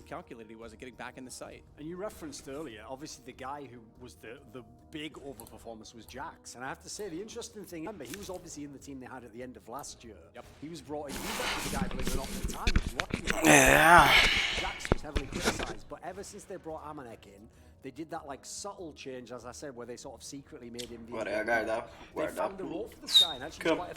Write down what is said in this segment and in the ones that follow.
calculated he was at getting back in the sight. And you referenced earlier, obviously the guy who was the big overperformance was Jax. And I have to say, the interesting thing, remember, he was obviously in the team they had at the end of last year. Yep. He was brought in, he was actually the guy, believe it or not, at the time he was lucky. Yeah. Jax was heavily criticised, but ever since they brought Amanek in, they did that like subtle change, as I said, where they sort of secretly made him the They found a role for this guy, and actually quite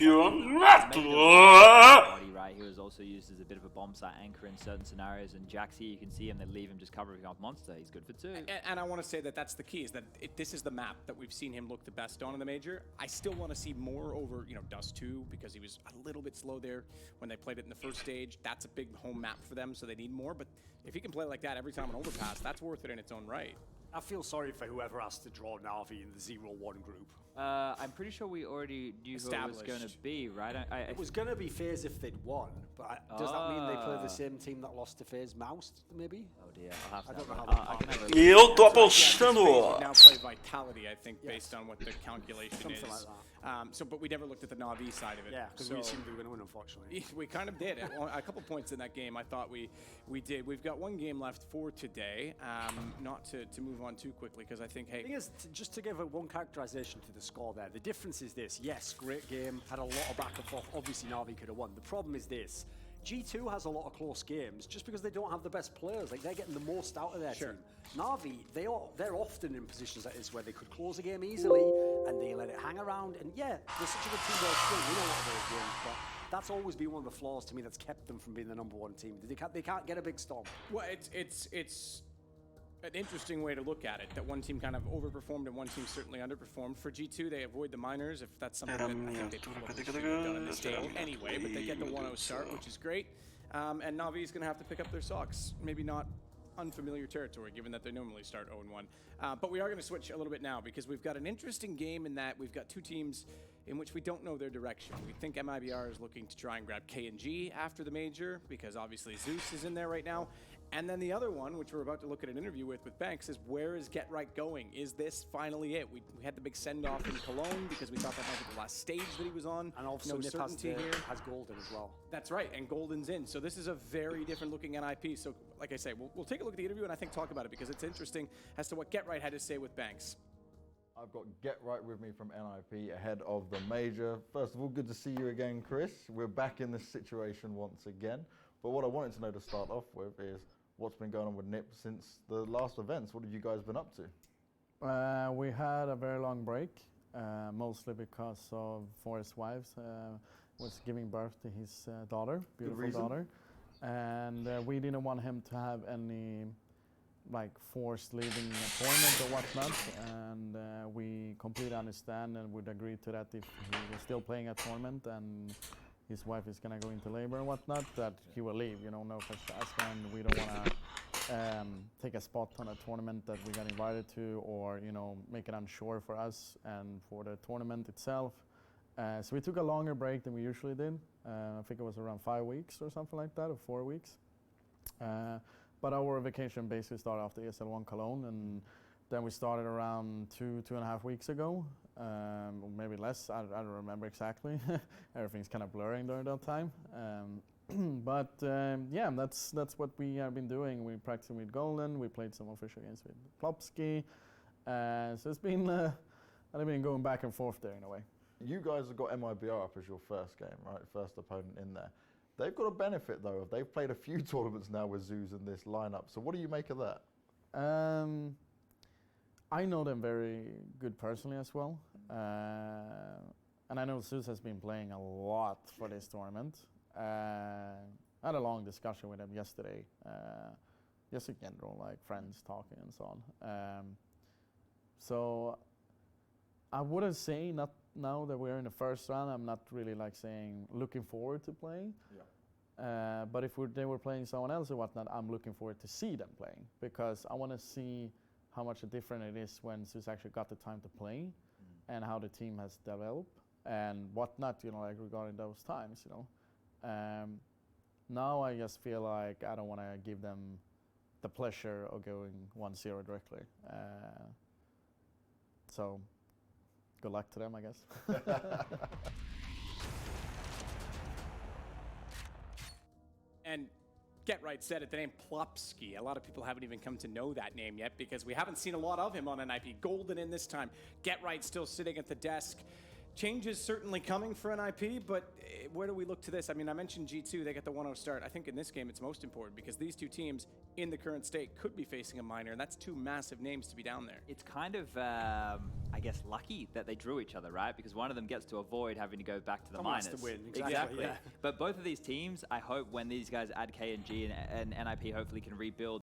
Right, he was also used as a bit of a bomb site anchor in certain scenarios, and Jax here, you can see him, they leave him just covering up monster. He's good for 2. And I want to say that that's the key, is that this is the map that we've seen him look the best on in the major. I still want to see more over, you know, Dust 2, because he was a little bit slow there when they played it in the first stage. That's a big home map for them, so they need more. But if he can play like that every time on Overpass, that's worth it in its own right. I feel sorry for whoever has to draw Na'Vi in the 0-1 group. I'm pretty sure we already knew who it was going to be, right? It was going to be FaZe if they'd won, but does that mean they play the same team that lost to FaZe, Mouse, maybe? Oh dear, I'll have to I don't know how Eu tô Now apostando. play Vitality, I think, based on what the calculation Something is. like that. But we never looked at the Na'Vi side of it. Yeah, because we assumed we were going to win, unfortunately. We kind of did. A couple points in that game, I thought we did. We've got one game left for today. Not to move on too quickly, because I think, hey... The thing is, just to give one characterization to the score there, the difference is this. Yes, great game, had a lot of back and forth. Obviously, Na'Vi could have won. The problem is this. G2 has a lot of close games just because they don't have the best players. Like, they're getting the most out of their team. Na'Vi, they're often in positions like this where they could close a game easily and they let it hang around. And yeah, they're such a good team. We know a lot of those games, but that's always been one of the flaws to me that's kept them from being the #1 team. They can't get a big storm. Well, it's an interesting way to look at it, that one team kind of overperformed and one team certainly underperformed. For G2, they avoid the minors, if that's something that I think they probably should have done in this game anyway, but they get the 1-0 start, which is great. And Na'Vi is going to have to pick up their socks. Maybe not unfamiliar territory, given that they normally start 0-1. But we are going to switch a little bit now, because we've got an interesting game in that we've got two teams in which we don't know their direction. We think MIBR is looking to try and grab KNG after the major, because obviously Zeus is in there right now. And then the other one, which we're about to look at an interview with Banks, is where is Get Right going? Is this finally it? We had the big send-off in Cologne because we thought that might be the last stage that he was on. And also no certainty here. Has Golden as well. That's right, and Golden's in. So this is a very different looking NIP. So like I say, we'll take a look at the interview and I think talk about it, because it's interesting as to what Get Right had to say with Banks. I've got Get Right with me from NIP ahead of the major. First of all, good to see you again, Chris. We're back in this situation once again. But what I wanted to know to start off with is what's been going on with NIP since the last events. What have you guys been up to? We had a very long break, mostly because of Forrest's wife was giving birth to his daughter, beautiful daughter. And we didn't want him to have any forced leaving a tournament or whatnot, and we completely understand and would agree to that if he was still playing a tournament and his wife is gonna go into labor and whatnot, that he will leave, no questions asked, and we don't wanna take a spot on a tournament that we got invited to, or make it unsure for us and for the tournament itself. So we took a longer break than we usually did. I think it was around 5 weeks or something like that, or 4 weeks. But our vacation basically started after ESL1 Cologne, and then we started around 2.5 weeks ago, or maybe less, I don't remember exactly. Everything's kind of blurring during that time. But yeah, that's what we have been doing. We practiced with Golden, we played some official games with Plopsky. So it's been, I've been going back and forth there in a way. You guys have got MIBR up as your first game, right? First opponent in there. They've got a benefit though. They've played a few tournaments now with Zeus in this lineup. So what do you make of that? I know them very good personally as well. And I know Zeus has been playing a lot for this tournament. I had a long discussion with him yesterday. Just in general, like friends talking and so on. So I wouldn't say, not now that we're in the first round, I'm not really saying looking forward to playing. Yeah. But if they were playing someone else or whatnot, I'm looking forward to see them playing, because I want to see how much different it is when Zeus actually got the time to play, and how the team has developed and whatnot, regarding those times, Now I just feel like I don't want to give them the pleasure of going 1-0 directly. So good luck to them, I guess. And Get Right said it, the name Plopsky. A lot of people haven't even come to know that name yet because we haven't seen a lot of him on NIP. Golden in this time. Get Right still sitting at the desk. Changes certainly coming for NIP, but where do we look to this? I mean, I mentioned G2, they get the 1-0 start. I think in this game it's most important because these two teams in the current state could be facing a minor, and that's two massive names to be down there. It's kind of, I guess, lucky that they drew each other, right? Because one of them gets to avoid having to go back to the minors. To win, exactly. Yeah. But both of these teams, I hope when these guys add K and G and NIP hopefully can rebuild